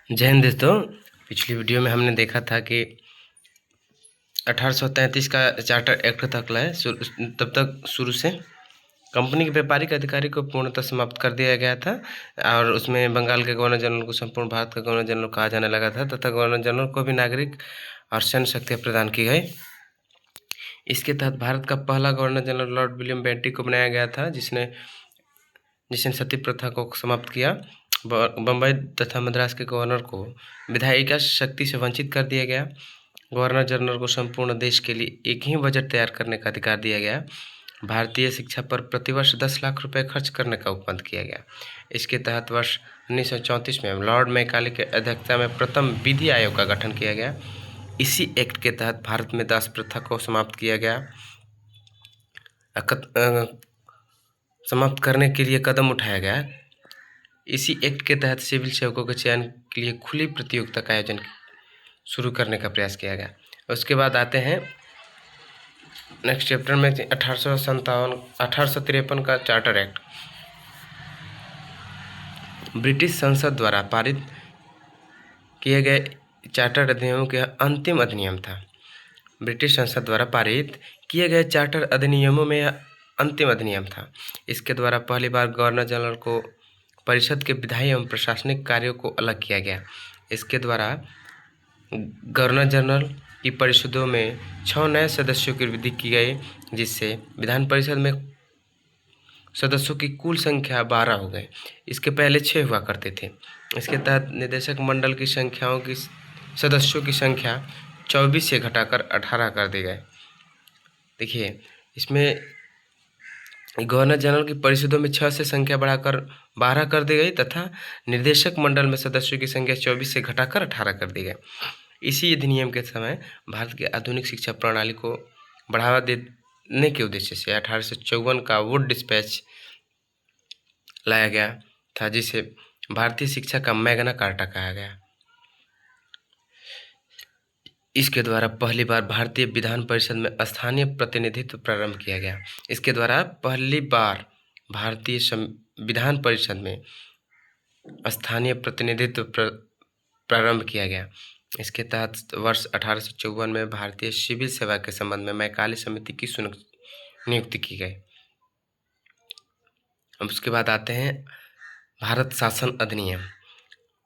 जय हिंद दोस्तों। पिछली वीडियो में हमने देखा था कि 1833 का चार्टर एक्ट तक लाए तब तक शुरू से कंपनी के व्यापारिक अधिकारी को पूर्णतः समाप्त कर दिया गया था और उसमें बंगाल के गवर्नर जनरल को संपूर्ण भारत का गवर्नर जनरल कहा जाने लगा था तथा गवर्नर जनरल को भी नागरिक और सैन्य शक्तियाँ प्रदान की गई। इसके तहत भारत का पहला governor general Lord William Bentinck को बनाया गया था जिसने सती प्रथा को समाप्त किया। बम्बई तथा मद्रास के गवर्नर को विधायिका शक्ति से वंचित कर दिया गया। गवर्नर जनरल को संपूर्ण देश के लिए एक ही बजट तैयार करने का अधिकार दिया गया। भारतीय शिक्षा पर प्रतिवर्ष 10 लाख रुपए खर्च करने का उपबंध किया गया। इसके तहत वर्ष 1934 में लॉर्ड मैकाले की अध्यक्षता में प्रथम विधि आयोग का गठन किया गया। इसी एक्ट के तहत भारत में दास प्रथा को समाप्त किया गया। समाप्त करने के लिए कदम उठाया गया। इसी एक्ट के तहत सिविल सेवकों के चयन के लिए खुली प्रतियोगिता का आयोजन शुरू करने का प्रयास किया गया। उसके बाद आते हैं नेक्स्ट चैप्टर में 1853 का चार्टर एक्ट ब्रिटिश संसद द्वारा पारित किए गए चार्टर अधिनियमों के अंतिम अधिनियम था। ब्रिटिश संसद द्वारा पारित किए गए चार्टर अधिनियमों में अंतिम अधिनियम था। इसके द्वारा पहली बार गवर्नर जनरल को परिषद के विधायी एवं प्रशासनिक कार्यों को अलग किया गया। इसके द्वारा गवर्नर जनरल की परिषदों में 6 नए सदस्यों की वृद्धि की गई, जिससे विधान परिषद में सदस्यों की कुल संख्या 12 हो गई। इसके पहले 6 हुआ करते थे। इसके तहत निदेशक मंडल की सदस्यों की संख्या 24 से घटाकर 18 कर दी गई। देखिए, इसमें गवर्नर जनरल की परिषदों में 6 से संख्या बढ़ाकर 12 कर दी गई तथा निर्देशक मंडल में सदस्यों की संख्या 24 से घटाकर 18 कर दी गई। इसी अधिनियम के समय भारत की आधुनिक शिक्षा प्रणाली को बढ़ावा देने के उद्देश्य से 1854 का वुड डिस्पैच लाया गया था, जिसे भारतीय शिक्षा का मैग्ना कार्टा कहा गया। इसके द्वारा पहली बार भारतीय विधान परिषद में स्थानीय प्रतिनिधित्व प्रारंभ किया गया। इसके द्वारा पहली बार भारतीय विधान परिषद में स्थानीय प्रतिनिधित्व प्रारंभ किया गया। इसके तहत वर्ष 1854 में भारतीय सिविल सेवा के संबंध में मैकाले समिति की नियुक्ति की गई। अब उसके बाद आते हैं भारत शासन अधिनियम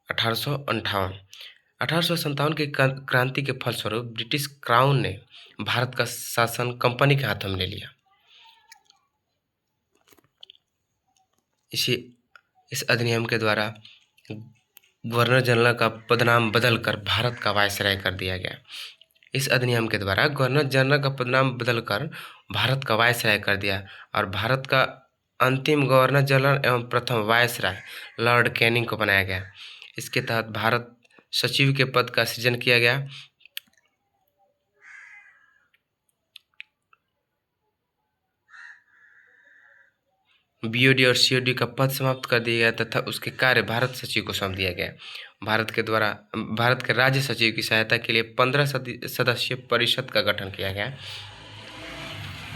1858। 1857 की क्रांति के फलस्वरूप ब्रिटिश क्राउन ने भारत का शासन कंपनी के हाथों में ले लिया। इस अधिनियम के द्वारा गवर्नर जनरल का पदनाम बदलकर भारत का वायसराय कर दिया गया। इस अधिनियम के द्वारा गवर्नर जनरल का पदनाम बदलकर भारत का वायसराय कर दिया और भारत का अंतिम गवर्नर जनरल एवं प्रथम वायसराय लॉर्ड कैनिंग को बनाया गया। इसके तहत भारत सचिव के पद का सृजन किया गया। बीओडी और सीओडी का पद समाप्त कर दिया गया तथा उसके कार्य भारत सचिव को सौंप दिया गया। भारत के राज्य सचिव की सहायता के लिए 15 सदस्यीय परिषद का गठन किया गया।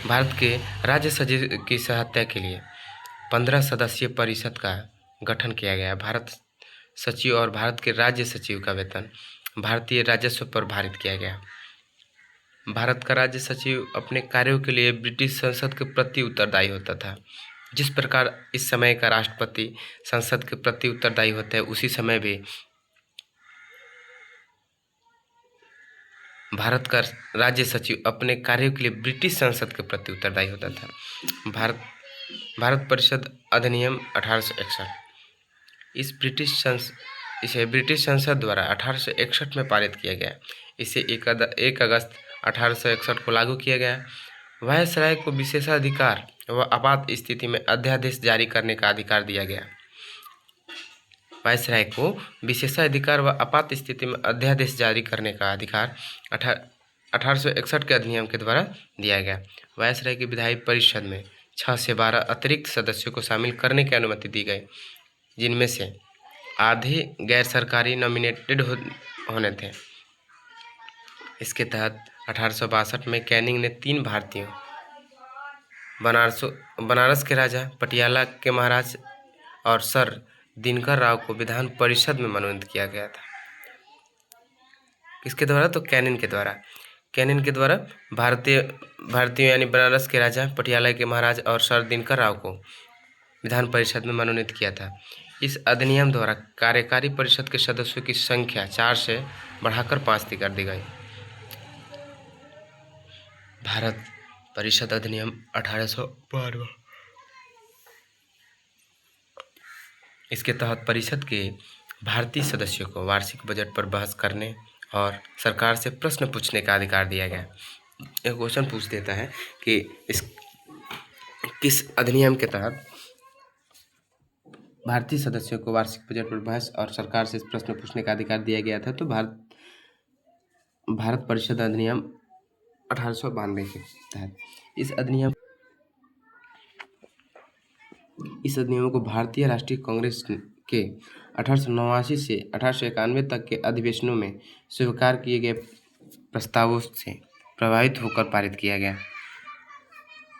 भारत के राज्य सचिव की सहायता के लिए 15 सदस्यीय परिषद का गठन किया गया। भारत सचिव और भारत के राज्य सचिव का वेतन भारतीय राजस्व पर भारित किया गया। भारत का राज्य सचिव अपने कार्यों के लिए ब्रिटिश संसद के प्रति उत्तरदायी होता था। जिस प्रकार इस समय का राष्ट्रपति संसद के प्रति उत्तरदायी होता है, उसी समय भी भारत का राज्य सचिव अपने कार्यों के लिए ब्रिटिश संसद के प्रति उत्तरदायी होता था। भारत परिषद अधिनियम 1861 इसे ब्रिटिश संसद द्वारा 1861 में पारित किया गया। इसे 1 अगस्त 1861 को लागू किया गया। वायसराय को विशेषाधिकार व आपात स्थिति में अध्यादेश जारी करने का अधिकार दिया गया। वायसराय को विशेषाधिकार व आपात स्थिति में अध्यादेश जारी करने का अधिकार 1861 के अधिनियम के द्वारा दिया गया। वायसराय की विधायी परिषद में 6 से 12 अतिरिक्त सदस्यों को शामिल करने की अनुमति दी गई, जिनमें से आधे गैर सरकारी नॉमिनेटेड होने थे। इसके तहत 1862 में कैनिंग ने 3 भारतीयों बनारस के राजा, पटियाला के महाराज और सर दिनकर राव को विधान परिषद में मनोनीत किया गया था। किसके द्वारा? तो कैनिन के द्वारा। कैनिन के द्वारा भारतीय यानी बनारस के राजा, पटियाला के महाराज और सर दिनकर राव को विधान परिषद में मनोनीत किया था। इस अधिनियम द्वारा कार्यकारी परिषद के सदस्यों की संख्या 4 से बढ़ाकर 5 कर दी गई। भारत परिषद अधिनियम 1852। इसके तहत परिषद के भारतीय सदस्यों को वार्षिक बजट पर बहस करने और सरकार से प्रश्न पूछने का अधिकार दिया गया। एक क्वेश्चन पूछ देता है कि इस किस अधिनियम के तहत भारतीय सदस्यों को वार्षिक बजट पर बहस और सरकार से प्रश्न पूछने का अधिकार दिया गया था? तो भारत परिषद अधिनियम 1892 के तहत। इस अधिनियम को भारतीय राष्ट्रीय कांग्रेस के 1889 से 1891 तक के अधिवेशनों में स्वीकार किए गए प्रस्तावों से प्रभावित होकर पारित किया गया।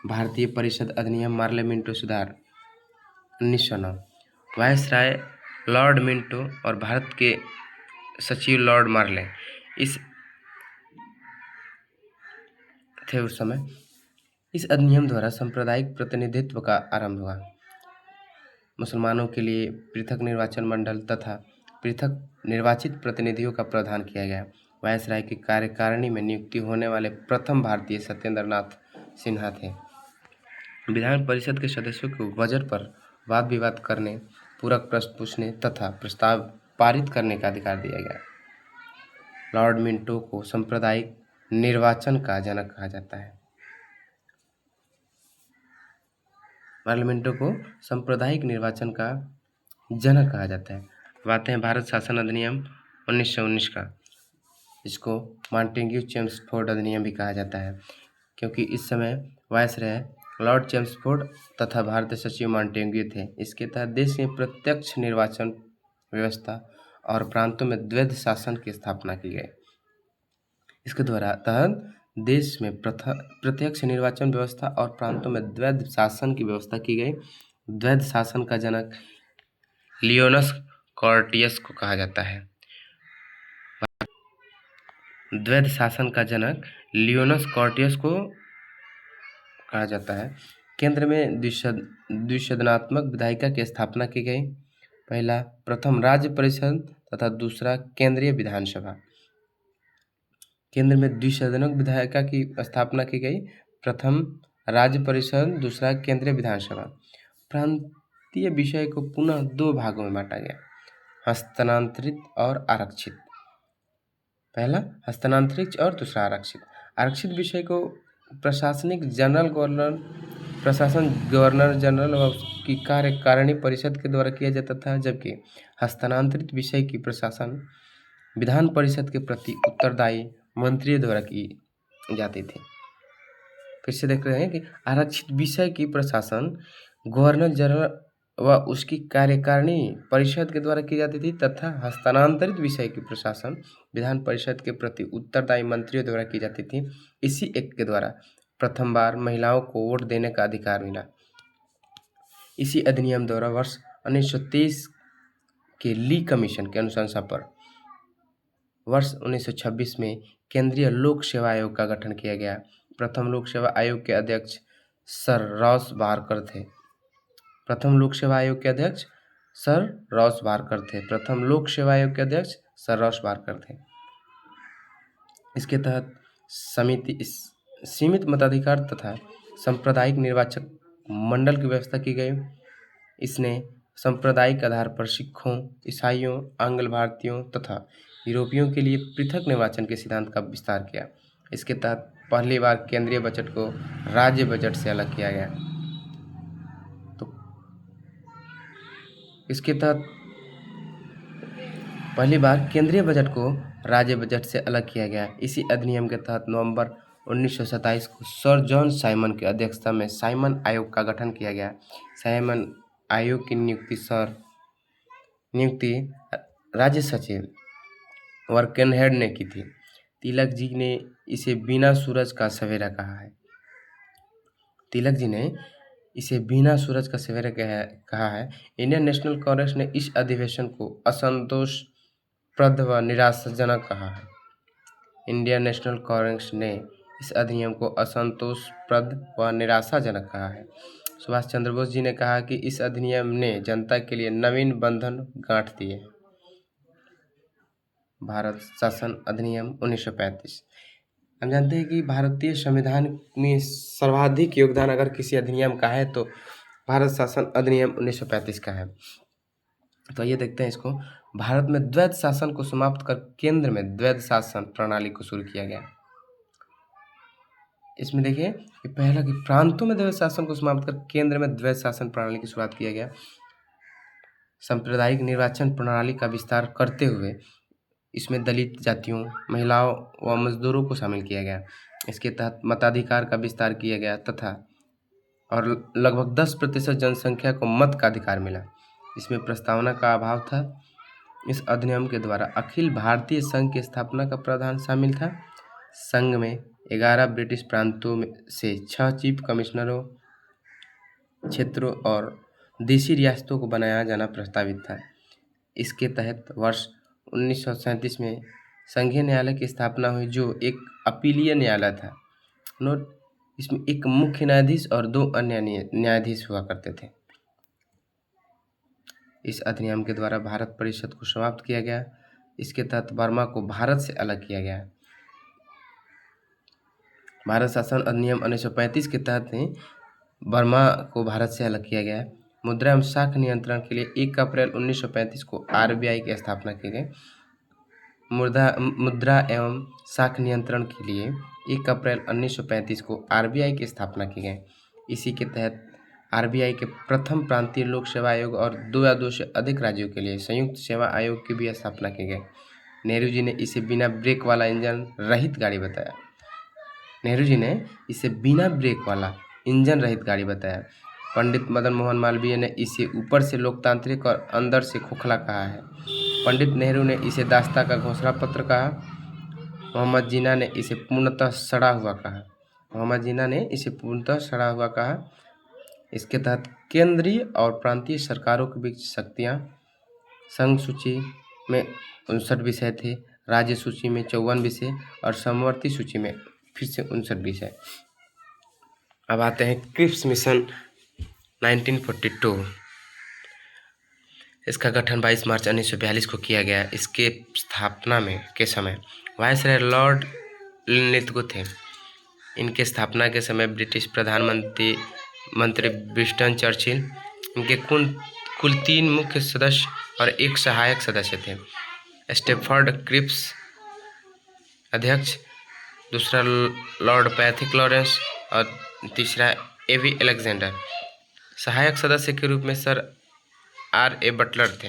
भारतीय परिषद अधिनियम मार्ले मिंटो सुधार 1909। वायसराय लॉर्ड मिंटो और भारत के सचिव लॉर्ड मार्ले थे उस समय। इस अधिनियम द्वारा सांप्रदायिक प्रतिनिधित्व का आरंभ हुआ। मुसलमानों के लिए पृथक निर्वाचन मंडल तथा पृथक निर्वाचित प्रतिनिधियों का प्रावधान किया गया। वायसराय की कार्यकारिणी में नियुक्ति होने वाले प्रथम भारतीय सत्येंद्र नाथ सिन्हा थे। विधान परिषद के सदस्यों को बजट पर वाद विवाद करने, पूरक प्रश्न पूछने तथा प्रस्ताव पारित करने का अधिकार दिया गया। लॉर्ड मिंटो को सांप्रदायिक निर्वाचन का जनक कहा जाता है। पार्लियामेंटों को सांप्रदायिक निर्वाचन का जनक कहा जाता है। अब आते हैं भारत शासन अधिनियम 1919 का। इसको मॉन्टेग्यू चेम्सफोर्ड अधिनियम भी कहा जाता है, क्योंकि इस समय वायसराय लॉर्ड चेम्सफोर्ड तथा भारतीय सचिव मॉन्टेग्यू थे। इसके तहत देश में प्रत्यक्ष निर्वाचन व्यवस्था और प्रांतों में द्वैध शासन की स्थापना की गई। इसके द्वारा तहत देश में प्रत्यक्ष निर्वाचन व्यवस्था और प्रांतों में द्वैध शासन की व्यवस्था की गई। द्वैध शासन का जनक लियोनस कॉर्टियस को कहा जाता है। द्वैध शासन का जनक लियोनस कॉर्टियस को कहा जाता है। केंद्र में द्विसदनात्मक विधायिका की स्थापना की गई। प्रथम राज्य परिषद तथा दूसरा केंद्रीय विधानसभा। केंद्र में द्विसदनक विधायिका की स्थापना की गई। प्रथम राज्य परिषद, दूसरा केंद्रीय विधानसभा। प्रांतीय विषय को पुनः 2 भागों में बांटा गया, हस्तांतरित और आरक्षित। पहला हस्तांतरित और दूसरा आरक्षित। आरक्षित विषय को प्रशासनिक गवर्नर जनरल व उसकी कार्यकारिणी परिषद के द्वारा किया जाता था, जबकि हस्तांतरित विषय की प्रशासन विधान परिषद के प्रति उत्तरदायी मंत्रियों द्वारा की जाती थी। फिर से देख रहे हैं कि आरक्षित विषय की प्रशासन गवर्नर जनरल व उसकी कार्यकारिणी परिषद के द्वारा की जाती थी तथा हस्तांतरित विषय की प्रशासन विधान परिषद के प्रति उत्तरदायी मंत्रियों द्वारा की जाती थी। इसी एक्ट के द्वारा प्रथम बार महिलाओं को वोट देने का अधिकार मिला। इसी अधिनियम द्वारा वर्ष 1923 के ली कमीशन के अनुशंसा पर वर्ष 1926 में केंद्रीय लोक सेवा आयोग का गठन किया गया। प्रथम लोक सेवा आयोग के अध्यक्ष सर रॉस बारकर थे। प्रथम लोक सेवा आयोग के अध्यक्ष सर रॉस बारकर थे। इसके तहत सीमित मताधिकार तथा सांप्रदायिक निर्वाचक मंडल की व्यवस्था की गई। इसने सांप्रदायिक आधार पर सिखों, ईसाइयों, आंग्ल भारतीयों तथा यूरोपियों के लिए पृथक निर्वाचन के सिद्धांत का विस्तार किया। इसके तहत पहली बार केंद्रीय बजट को राज्य बजट से अलग किया गया। तो इसके तहत पहली बार केंद्रीय बजट को राज्य बजट से अलग किया गया। इसी अधिनियम के तहत नवंबर 1927 को सर जॉन साइमन की अध्यक्षता में साइमन आयोग का गठन किया गया। साइमन आयोग की नियुक्ति राज्य सचिव वर्केनहेड ने की थी। तिलक जी ने इसे बिना सूरज का सवेरा कहा है। इंडियन नेशनल कांग्रेस ने इस अधिवेशन को असंतोषप्रद व निराशाजनक कहा है। इंडियन नेशनल कांग्रेस ने इस अधिनियम को असंतोषप्रद व निराशाजनक कहा है। सुभाष चंद्र बोस जी ने कहा कि इस अधिनियम ने जनता के लिए नवीन बंधन गांठ दिए। भारत शासन अधिनियम 1935। हम जानते हैं कि भारतीय संविधान में सर्वाधिक योगदान अगर किसी अधिनियम का है तो भारत शासन अधिनियम 1935 का है। तो ये देखते हैं इसको। भारत में द्वैध शासन को समाप्त कर केंद्र में द्वैध शासन प्रणाली को शुरू किया गया। इसमें देखिए कि पहला कि प्रांतों में द्वैध शासन को समाप्त कर केंद्र में द्वैध शासन प्रणाली की शुरुआत किया गया। सांप्रदायिक निर्वाचन प्रणाली का विस्तार करते हुए इसमें दलित जातियों, महिलाओं व मजदूरों को शामिल किया गया। इसके तहत मताधिकार का विस्तार किया गया तथा और लगभग 10% जनसंख्या को मत का अधिकार मिला। इसमें प्रस्तावना का अभाव था। इस अधिनियम के द्वारा अखिल भारतीय संघ की स्थापना का प्रावधान शामिल था। संघ में 11 ब्रिटिश प्रांतों में से 6 चीफ कमिश्नरों, क्षेत्रों और देशी रियासतों को बनाया जाना प्रस्तावित था। इसके तहत वर्ष 1937 में संघीय न्यायालय की स्थापना हुई, जो एक अपीलीय न्यायालय था। नोट, इसमें एक मुख्य न्यायाधीश और 2 अन्य न्यायाधीश हुआ करते थे। इस अधिनियम के द्वारा भारत परिषद को समाप्त किया गया। इसके तहत बर्मा को भारत से अलग किया गया। भारत शासन अधिनियम 1935 के तहत बर्मा को भारत से अलग किया गया। मुद्रा एवं शाख नियंत्रण के लिए 1 अप्रैल 1935 को RBI की स्थापना की गई। मुद्रा एवं शाख नियंत्रण के लिए 1 अप्रैल 1935 को RBI की स्थापना की गई। इसी के तहत RBI के प्रथम प्रांतीय लोक सेवा आयोग और 2 या 2 से अधिक राज्यों के लिए संयुक्त सेवा आयोग की भी स्थापना की गई। नेहरू जी ने इसे बिना ब्रेक वाला इंजन रहित गाड़ी बताया। नेहरू जी ने इसे बिना ब्रेक वाला इंजन रहित गाड़ी बताया। पंडित मदन मोहन मालवीय ने इसे ऊपर से लोकतांत्रिक और अंदर से खोखला कहा है। पंडित नेहरू ने इसे दास्ता का घोषणा पत्र कहा। मोहम्मद जिन्ना ने इसे पूर्णतः सड़ा हुआ कहा। इसके तहत केंद्रीय और प्रांतीय सरकारों के बीच शक्तियाँ। संघ सूची में 59 विषय थे, राज्य सूची में 54 विषय और समवर्ती सूची में फिर से 59 विषय। अब आते हैं क्रिप्स मिशन 1942। इसका गठन 22 मार्च 1942 को किया गया। इसके स्थापना के समय वायसराय लॉर्ड लिनलिथगो थे। इनके स्थापना के समय ब्रिटिश प्रधानमंत्री विंस्टन चर्चिल, इनके कुल 3 मुख्य सदस्य और 1 सहायक सदस्य थे। स्टेफर्ड क्रिप्स अध्यक्ष, दूसरा लॉर्ड पैथिक लॉरेंस और तीसरा एवी अलेक्जेंडर। सहायक सदस्य के रूप में सर R.A. बटलर थे।